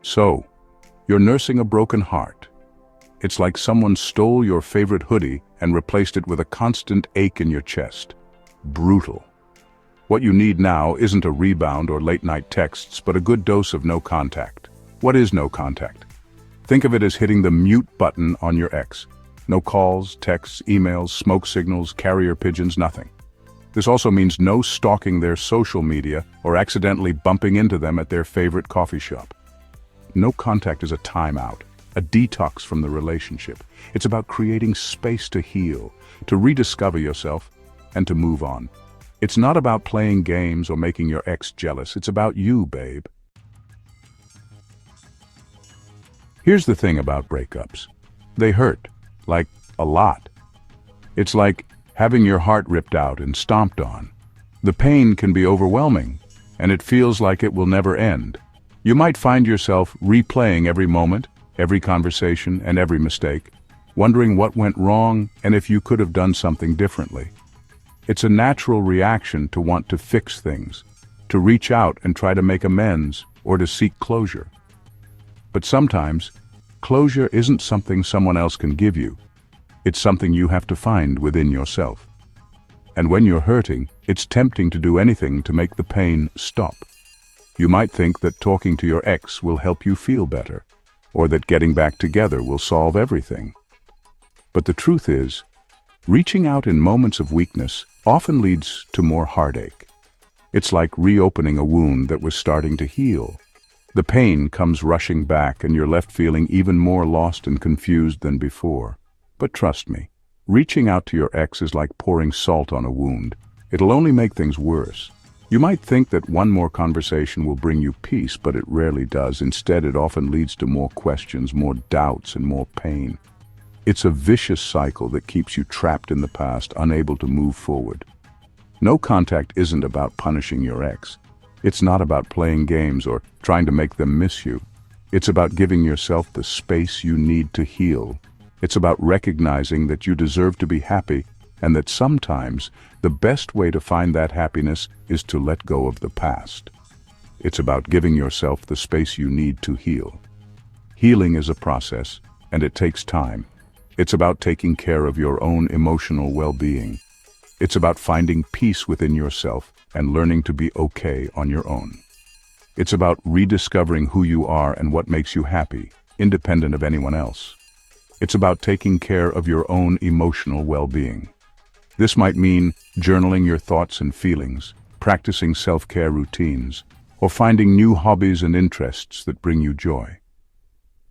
So, you're nursing a broken heart. It's like someone stole your favorite hoodie and replaced it with a constant ache in your chest. Brutal. What you need now isn't a rebound or late-night texts, but a good dose of no contact. What is no contact? Think of it as hitting the mute button on your ex. No calls, texts, emails, smoke signals, carrier pigeons, nothing. This also means no stalking their social media or accidentally bumping into them at their favorite coffee shop. No contact is a timeout, a detox from the relationship. It's about creating space to heal, to rediscover yourself, and to move on. It's not about playing games or making your ex jealous. It's about you, babe. Here's the thing about breakups. They hurt, like a lot. It's like having your heart ripped out and stomped on. The pain can be overwhelming, and it feels like it will never end. You might find yourself replaying every moment, every conversation, and every mistake, wondering what went wrong and if you could have done something differently. It's a natural reaction to want to fix things, to reach out and try to make amends, or to seek closure. But sometimes, closure isn't something someone else can give you. It's something you have to find within yourself. And when you're hurting, it's tempting to do anything to make the pain stop. You might think that talking to your ex will help you feel better, or that getting back together will solve everything. But the truth is, reaching out in moments of weakness often leads to more heartache. It's like reopening a wound that was starting to heal. The pain comes rushing back and you're left feeling even more lost and confused than before. But trust me, reaching out to your ex is like pouring salt on a wound. It'll only make things worse. You might think that one more conversation will bring you peace, but it rarely does. Instead, it often leads to more questions, more doubts, and more pain. It's a vicious cycle that keeps you trapped in the past, unable to move forward. No contact isn't about punishing your ex. It's not about playing games or trying to make them miss you. It's about giving yourself the space you need to heal. It's about recognizing that you deserve to be happy and that sometimes the best way to find that happiness is to let go of the past. It's about giving yourself the space you need to heal. Healing is a process, and it takes time. It's about taking care of your own emotional well-being. It's about finding peace within yourself and learning to be okay on your own. It's about rediscovering who you are and what makes you happy, independent of anyone else. It's about taking care of your own emotional well-being. This might mean journaling your thoughts and feelings, practicing self-care routines, or finding new hobbies and interests that bring you joy.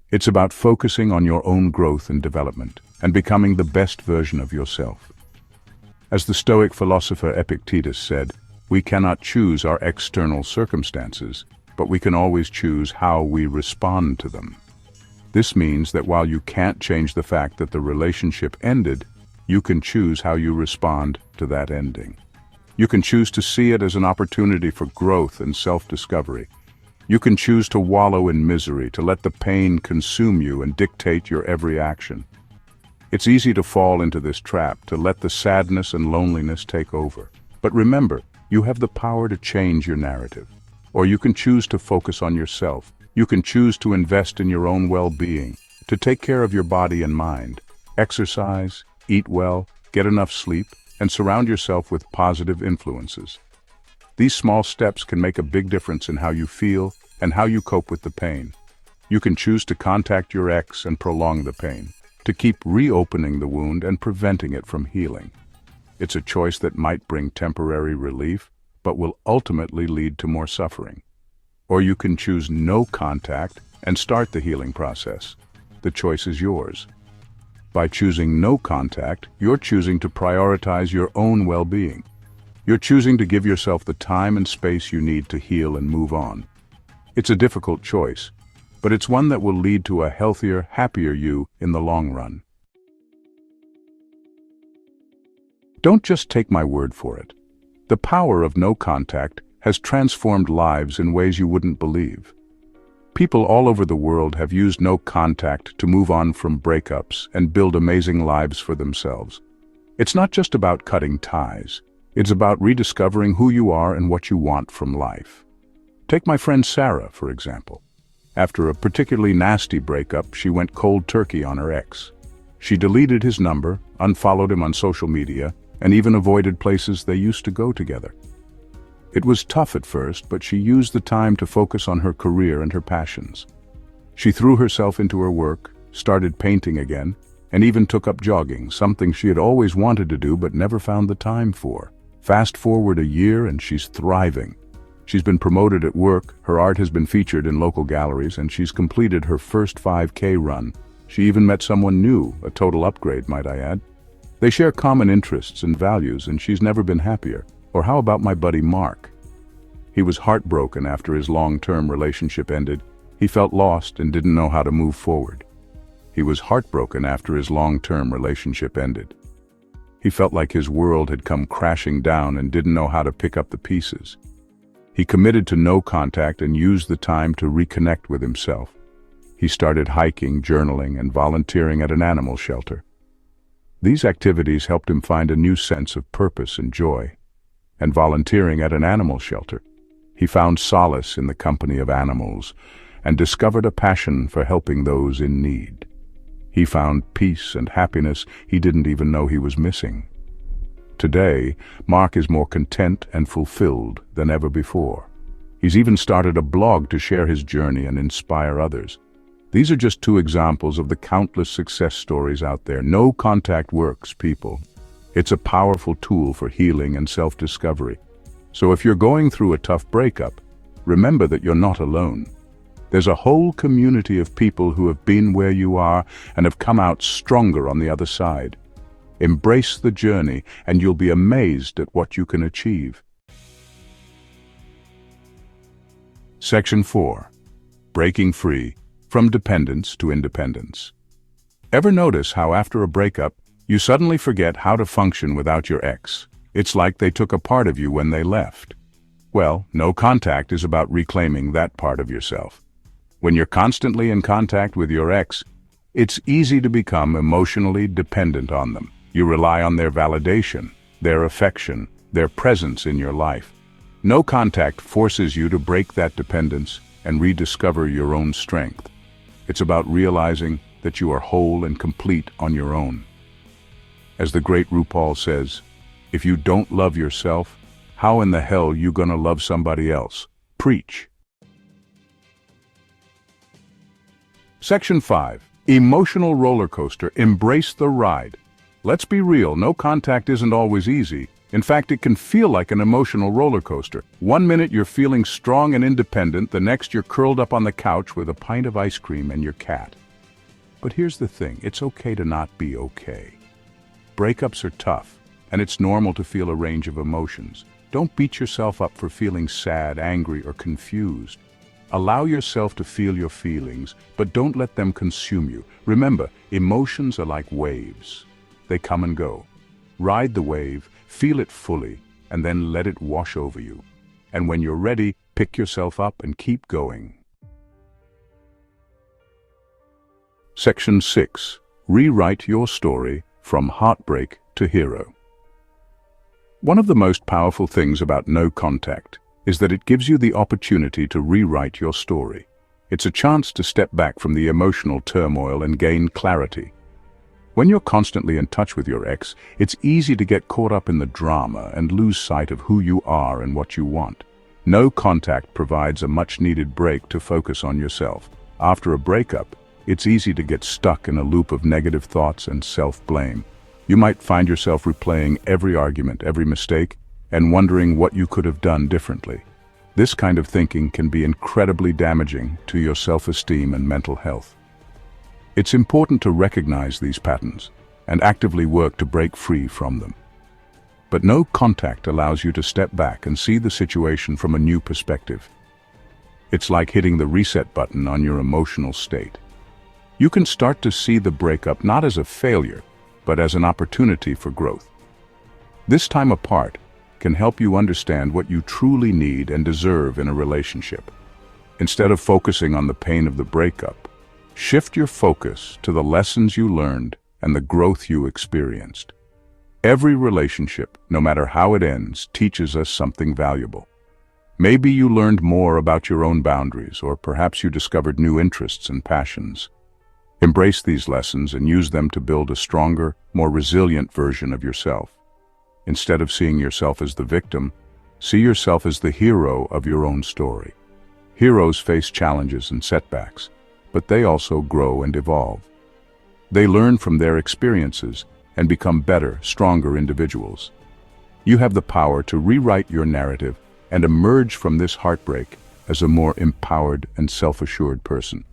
It's about focusing on your own growth and development, and becoming the best version of yourself. As the Stoic philosopher Epictetus said, we cannot choose our external circumstances, but we can always choose how we respond to them. This means that while you can't change the fact that the relationship ended, you can choose how you respond to that ending. You can choose to see it as an opportunity for growth and self-discovery. You can choose to wallow in misery, to let the pain consume you and dictate your every action. It's easy to fall into this trap, to let the sadness and loneliness take over. But remember, you have the power to change your narrative. Or you can choose to focus on yourself. You can choose to invest in your own well-being, to take care of your body and mind. Exercise, eat well, get enough sleep, and surround yourself with positive influences. These small steps can make a big difference in how you feel and how you cope with the pain. You can choose to contact your ex and prolong the pain, to keep reopening the wound and preventing it from healing. It's a choice that might bring temporary relief, but will ultimately lead to more suffering. Or you can choose no contact and start the healing process. The choice is yours. By choosing no contact, you're choosing to prioritize your own well-being. You're choosing to give yourself the time and space you need to heal and move on. It's a difficult choice, but it's one that will lead to a healthier, happier you in the long run. Don't just take my word for it. The power of no contact has transformed lives in ways you wouldn't believe. People all over the world have used no contact to move on from breakups and build amazing lives for themselves. It's not just about cutting ties. It's about rediscovering who you are and what you want from life. Take my friend Sarah, for example. After a particularly nasty breakup, she went cold turkey on her ex. She deleted his number, unfollowed him on social media, and even avoided places they used to go together. It was tough at first, but she used the time to focus on her career and her passions. She threw herself into her work, started painting again, and even took up jogging, something she had always wanted to do but never found the time for. Fast forward a year and she's thriving. She's been promoted at work, her art has been featured in local galleries, and she's completed her first 5K run. She even met someone new, a total upgrade, might I add. They share common interests and values, and she's never been happier. Or how about my buddy Mark? He was heartbroken after his long-term relationship ended. He felt lost and didn't know how to move forward. He was heartbroken after his long-term relationship ended. He felt like his world had come crashing down and didn't know how to pick up the pieces. He committed to no contact and used the time to reconnect with himself. He started hiking, journaling, and volunteering at an animal shelter. These activities helped him find a new sense of purpose and joy. And volunteering at an animal shelter, he found solace in the company of animals and discovered a passion for helping those in need. He found peace and happiness he didn't even know he was missing. Today, Mark is more content and fulfilled than ever before. He's even started a blog to share his journey and inspire others. These are just two examples of the countless success stories out there. No contact works, people. It's a powerful tool for healing and self-discovery. So if you're going through a tough breakup, remember that you're not alone. There's a whole community of people who have been where you are and have come out stronger on the other side. Embrace the journey and you'll be amazed at what you can achieve. Section 4. Breaking free from dependence to independence. Ever notice how after a breakup, you suddenly forget how to function without your ex? It's like they took a part of you when they left. Well, no contact is about reclaiming that part of yourself. When you're constantly in contact with your ex, it's easy to become emotionally dependent on them. You rely on their validation, their affection, their presence in your life. No contact forces you to break that dependence and rediscover your own strength. It's about realizing that you are whole and complete on your own. As the great RuPaul says, if you don't love yourself, how in the hell you gonna love somebody else? Preach. Section 5. Emotional roller coaster. Embrace the ride. Let's be real, no contact isn't always easy. In fact, it can feel like an emotional roller coaster. One minute you're feeling strong and independent, the next you're curled up on the couch with a pint of ice cream and your cat. But here's the thing, it's okay to not be okay. Breakups are tough, and it's normal to feel a range of emotions. Don't beat yourself up for feeling sad, angry, or confused. Allow yourself to feel your feelings, but don't let them consume you. Remember, emotions are like waves. They come and go. Ride the wave, feel it fully, and then let it wash over you. And when you're ready, pick yourself up and keep going. Section 6. Rewrite your story from heartbreak to hero. One of the most powerful things about no contact is that it gives you the opportunity to rewrite your story. It's a chance to step back from the emotional turmoil and gain clarity. When you're constantly in touch with your ex, it's easy to get caught up in the drama and lose sight of who you are and what you want. No contact provides a much-needed break to focus on yourself. After a breakup, it's easy to get stuck in a loop of negative thoughts and self-blame. You might find yourself replaying every argument, every mistake, and wondering what you could have done differently. This kind of thinking can be incredibly damaging to your self-esteem and mental health. It's important to recognize these patterns and actively work to break free from them. But no contact allows you to step back and see the situation from a new perspective. It's like hitting the reset button on your emotional state. You can start to see the breakup not as a failure, but as an opportunity for growth. This time apart can help you understand what you truly need and deserve in a relationship. Instead of focusing on the pain of the breakup, shift your focus to the lessons you learned and the growth you experienced. Every relationship, no matter how it ends, teaches us something valuable. Maybe you learned more about your own boundaries, or perhaps you discovered new interests and passions. Embrace these lessons and use them to build a stronger, more resilient version of yourself. Instead of seeing yourself as the victim, see yourself as the hero of your own story. Heroes face challenges and setbacks, but they also grow and evolve. They learn from their experiences and become better, stronger individuals. You have the power to rewrite your narrative and emerge from this heartbreak as a more empowered and self-assured person.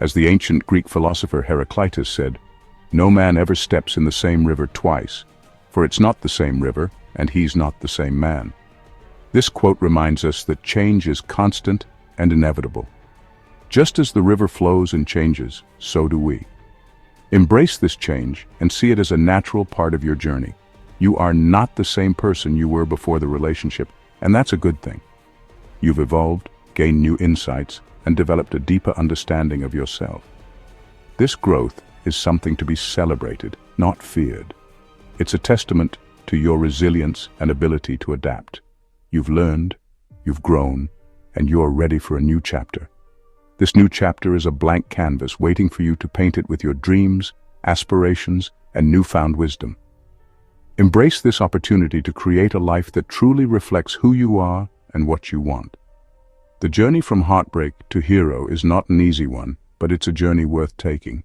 As the ancient Greek philosopher Heraclitus said, "No man ever steps in the same river twice, for it's not the same river, and he's not the same man." This quote reminds us that change is constant and inevitable. Just as the river flows and changes, so do we. Embrace this change and see it as a natural part of your journey. You are not the same person you were before the relationship, and that's a good thing. You've evolved, gained new insights, and developed a deeper understanding of yourself. This growth is something to be celebrated, not feared. It's a testament to your resilience and ability to adapt. You've learned, you've grown, and you're ready for a new chapter. This new chapter is a blank canvas waiting for you to paint it with your dreams, aspirations, and newfound wisdom. Embrace this opportunity to create a life that truly reflects who you are and what you want. The journey from heartbreak to hero is not an easy one, but it's a journey worth taking.